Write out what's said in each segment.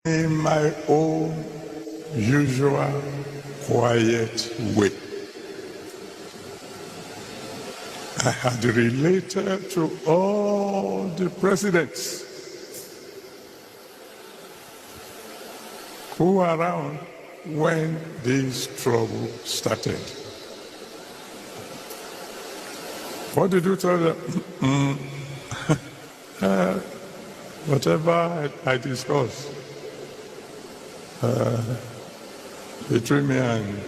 in my own usual quiet way. I had related to all the presidents who were around when this trouble started. What did you tell them? Whatever I discussed between me and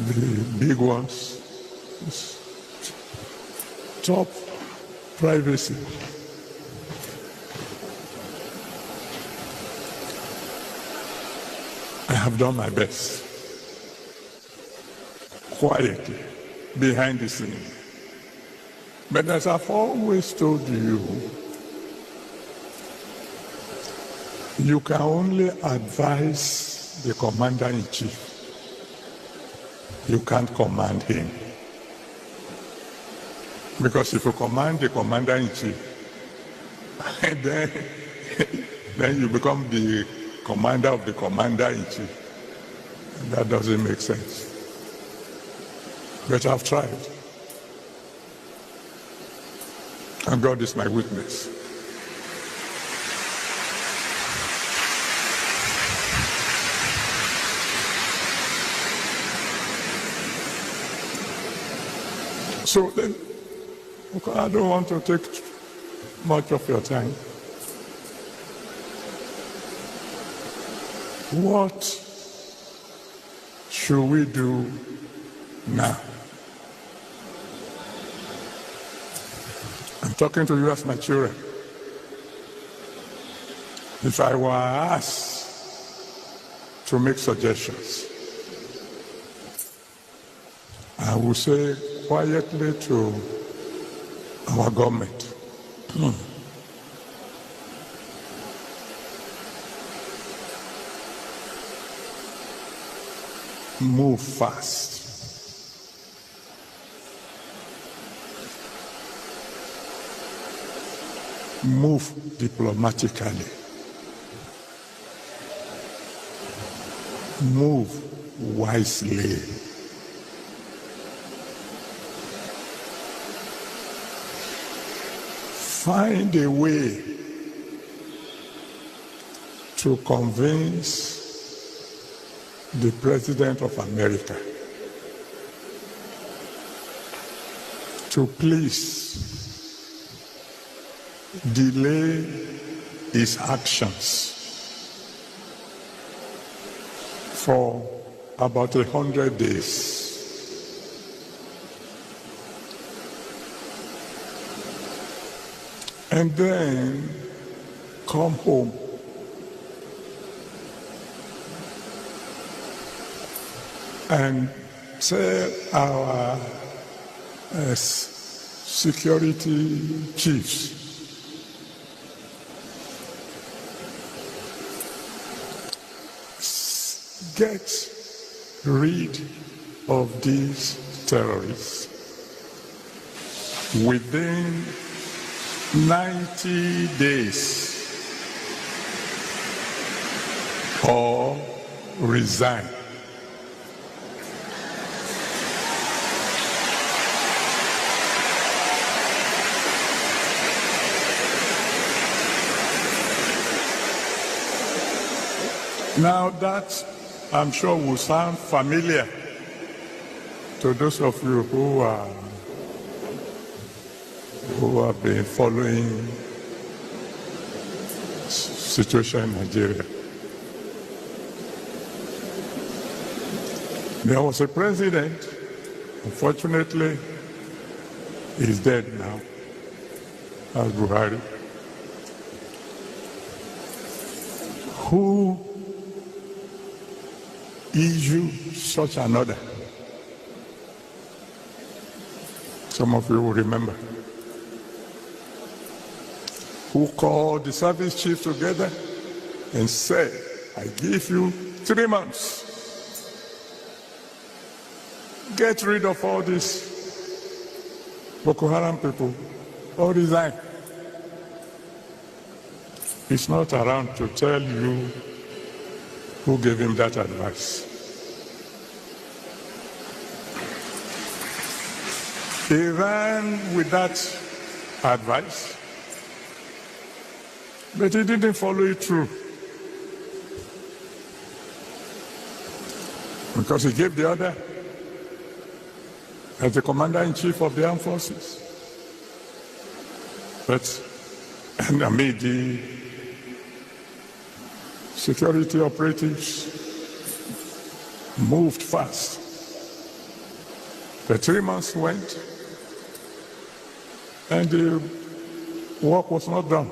the big ones, top privacy. I have done my best, quietly, behind the scenes. But as I've always told you, you can only advise the commander-in-chief. You can't command him. Because if you command the commander-in-chief, then you become the commander of the commander-in-chief. That doesn't make sense. But I've tried. And God is my witness. So then, I don't want to take much of your time. What should we do now? I'm talking to you as my children. If I were asked to make suggestions, I would say quietly to our government, move fast. Move diplomatically. Move wisely. Find a way to convince the President of America to please delay his actions for about 100 days. And then come home. And tell our security chiefs get rid of these terrorists within 90 days or resign. Now that, I'm sure, will sound familiar to those of you who have been following situation in Nigeria. There was a president, unfortunately, he's dead now, as Buhari, who issued such an order. Some of you will remember. Who called the service chiefs together and said, I give you 3 months. Get rid of all these Boko Haram people or resign. He's not around to tell you who gave him that advice. He ran with that advice, but he didn't follow it through. Because he gave the order as the commander-in-chief of the armed forces. But the security operatives moved fast. The 3 months went, and the work was not done.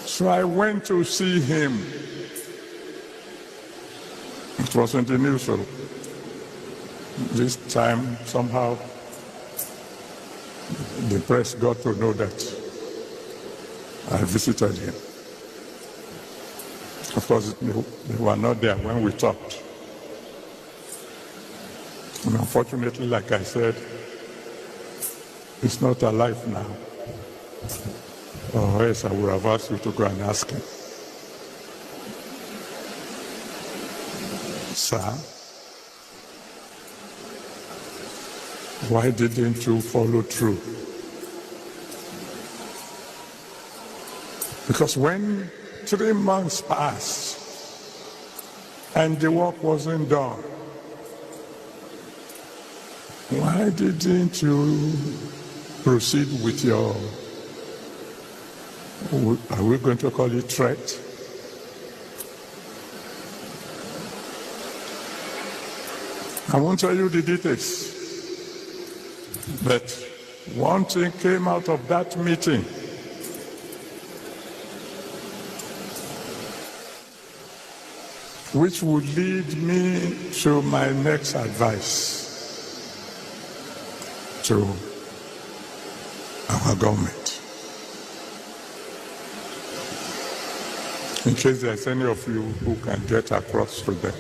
So I went to see him. It was in the news, so this time somehow the press got to know that I visited him. Of course, they were not there when we talked. And unfortunately, like I said, he's not alive now. Or else I would have asked you to go and ask him. Sir, why didn't you follow through? Because when 3 months passed and the work wasn't done, why didn't you proceed with your, are we going to call it threat? I won't tell you the details, but one thing came out of that meeting. Which would lead me to my next advice to our government. In case there's any of you who can get across to them.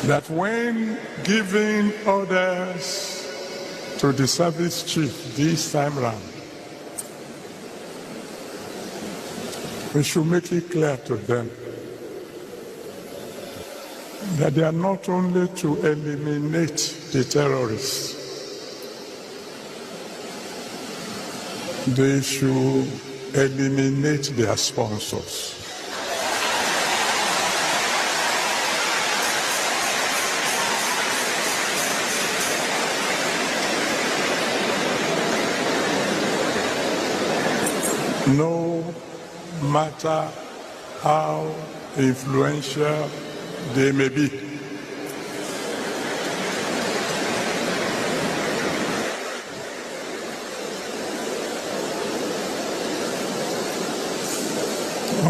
That when giving orders to the service chief this time round, we should make it clear to them that they are not only to eliminate the terrorists, they should eliminate their sponsors. No matter how influential they may be.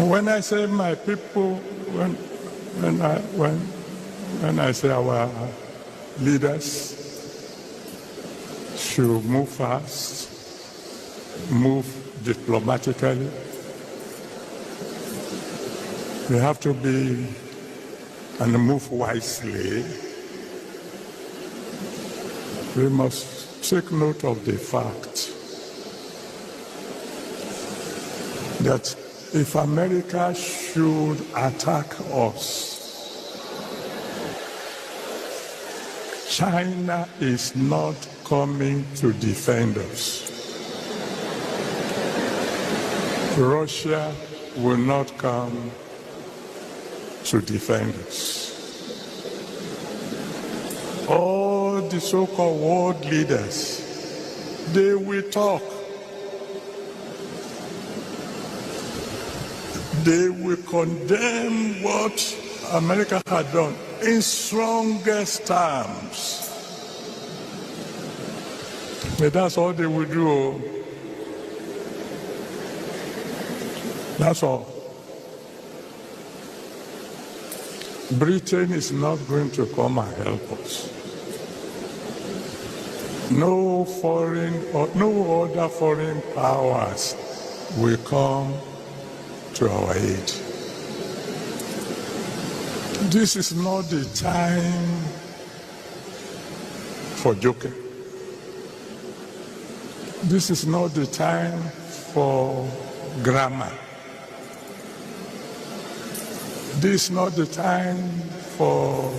When I say my people, when I say our leaders should move fast, move diplomatically, we have to be and move wisely. We must take note of the fact that if America should attack us, China is not coming to defend us. Russia will not come to defend us. All the so-called world leaders, they will talk. They will condemn what America had done in strongest terms. But that's all they will do. That's all. Britain is not going to come and help us. No foreign or no other foreign powers will come to our aid. This is not the time for joking. This is not the time for grammar. This is not the time for,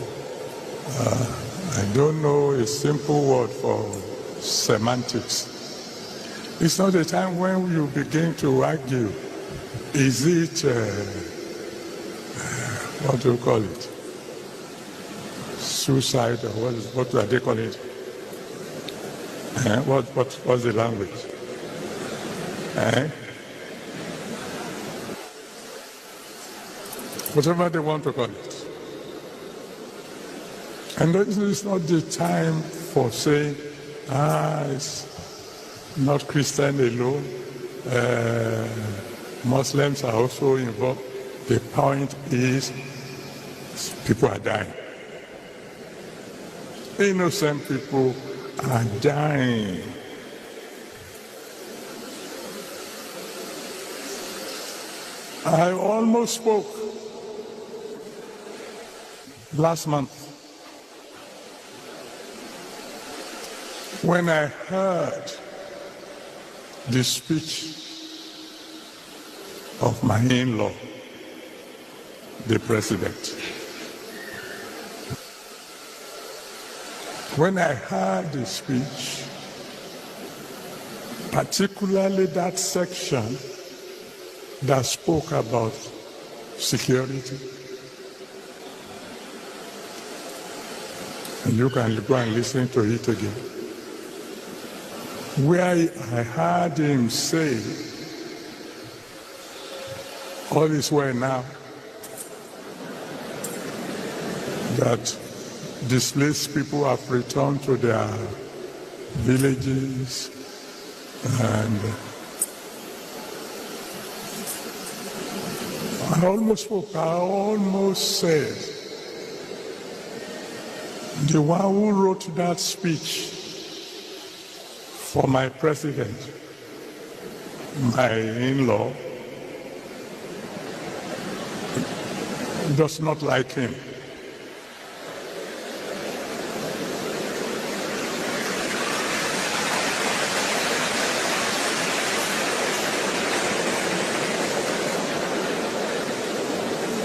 I don't know a simple word for semantics. It's not the time when you begin to argue. Is it, what do you call it? Suicide, or what do they call it? What's the language? Whatever they want to call it. And this is not the time for saying, it's not Christian alone. Muslims are also involved. The point is, people are dying. Innocent people are dying. I almost spoke last month when I heard the speech of my in-law, the president. When I heard the speech, particularly that section that spoke about security, and you can go and listen to it again, where I heard him say, all is well now, that displaced people have returned to their villages, and I almost said, the one who wrote that speech for my president, my in-law, does not like him.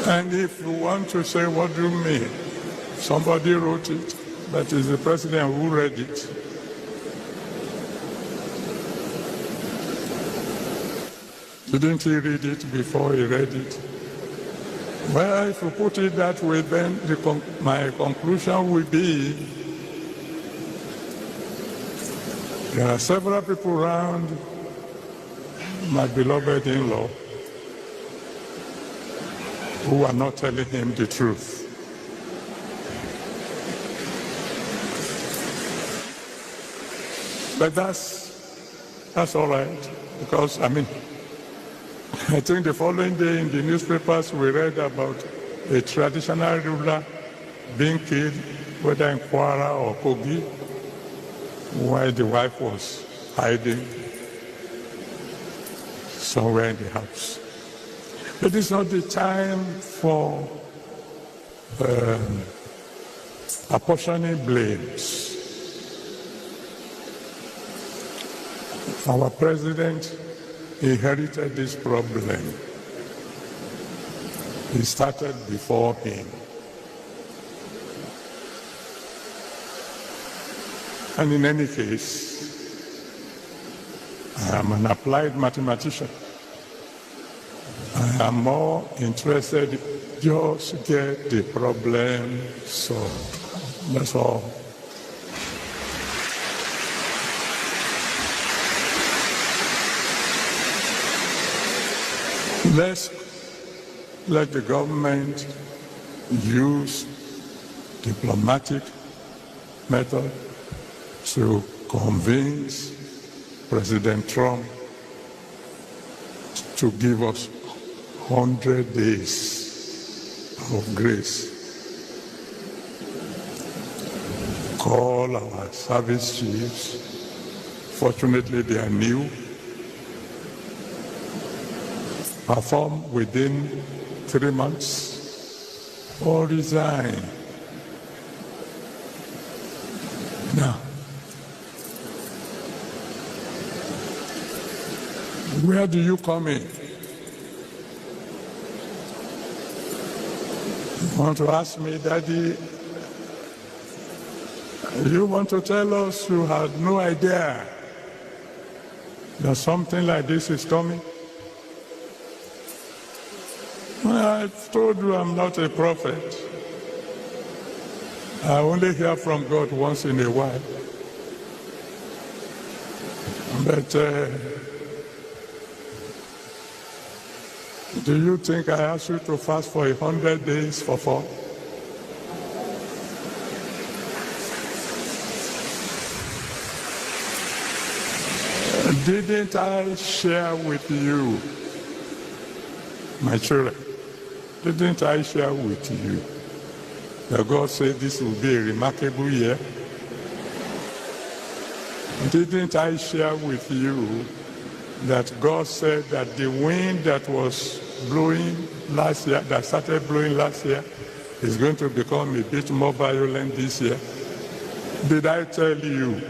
And if you want to say, what do you mean? Somebody wrote it, but it's the president who read it. Didn't he read it before he read it? Well, if you put it that way, then my conclusion will be there are several people around my beloved in-law who are not telling him the truth. But that's all right, because, I think the following day in the newspapers we read about a traditional ruler being killed, whether in Kwara or Kogi, while the wife was hiding somewhere in the house. It is not the time for apportioning blames. Our president inherited this problem. It started before him. And in any case, I am an applied mathematician. I am more interested just get the problem solved. That's all. Let's let the government use diplomatic method to convince President Trump to give us 100 days of grace. Call our service chiefs. Fortunately, they are new. Perform within 3 months or resign. Now, where do you come in? You want to ask me, Daddy, you want to tell us you had no idea that something like this is coming? Well, I've told you I'm not a prophet. I only hear from God once in a while. But do you think I asked you to fast for 100 days for fun? Didn't I share with you, my children, didn't I share with you that God said this will be a remarkable year? Didn't I share with you that God said that the wind that was blowing last year, that started blowing last year, is going to become a bit more violent this year? Did I tell you?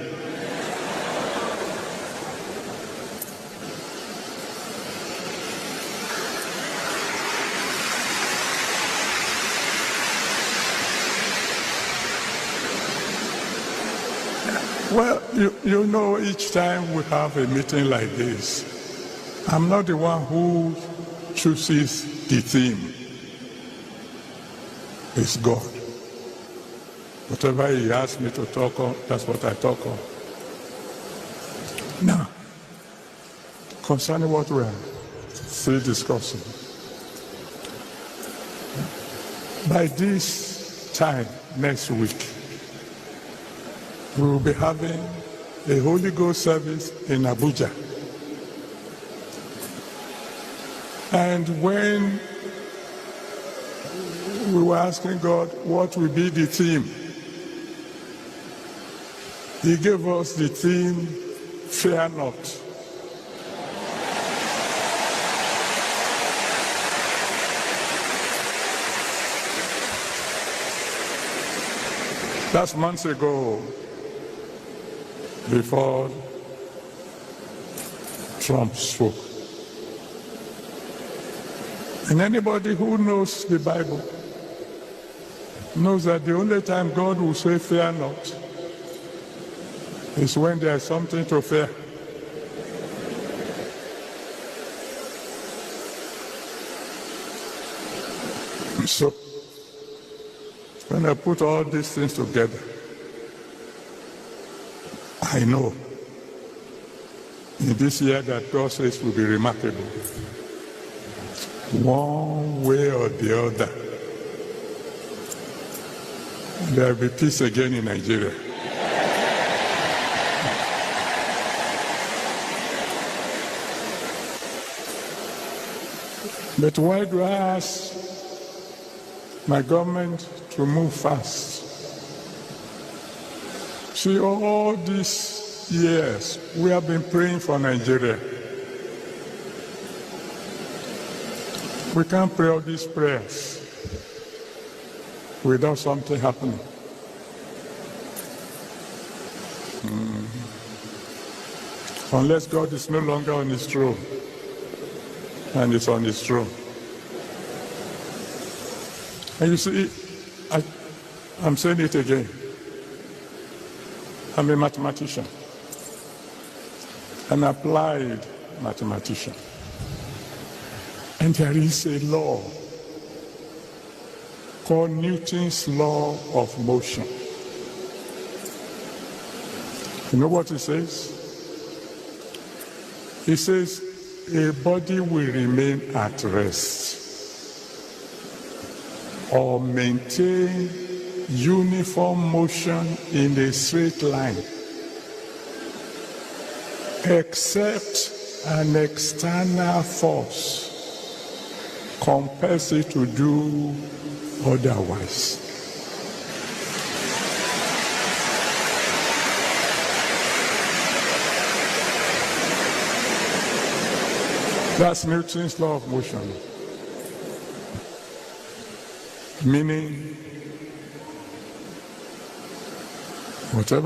Well, you know, each time we have a meeting like this, I'm not the one who chooses the theme. It's God. Whatever He asks me to talk on, that's what I talk on. Now, concerning what we are still discussing, by this time next week, we will be having a Holy Ghost service in Abuja. And when we were asking God what will be the theme, He gave us the theme, Fear Not. That's months ago, before Trump spoke. And anybody who knows the Bible knows that the only time God will say fear not is when there's something to fear. So, when I put all these things together, I know in this year that God says will be remarkable. One way or the other, there will be peace again in Nigeria. But why do I ask my government to move fast? See, all these years, we have been praying for Nigeria. We can't pray all these prayers without something happening. Unless God is no longer on His throne, and is on His throne. And you see, I'm saying it again. I'm a mathematician, an applied mathematician. And there is a law called Newton's law of motion. You know what it says? It says a body will remain at rest or maintain uniform motion in a straight line, except an external force compels it to do otherwise. That's Newton's law of motion. meaning whatever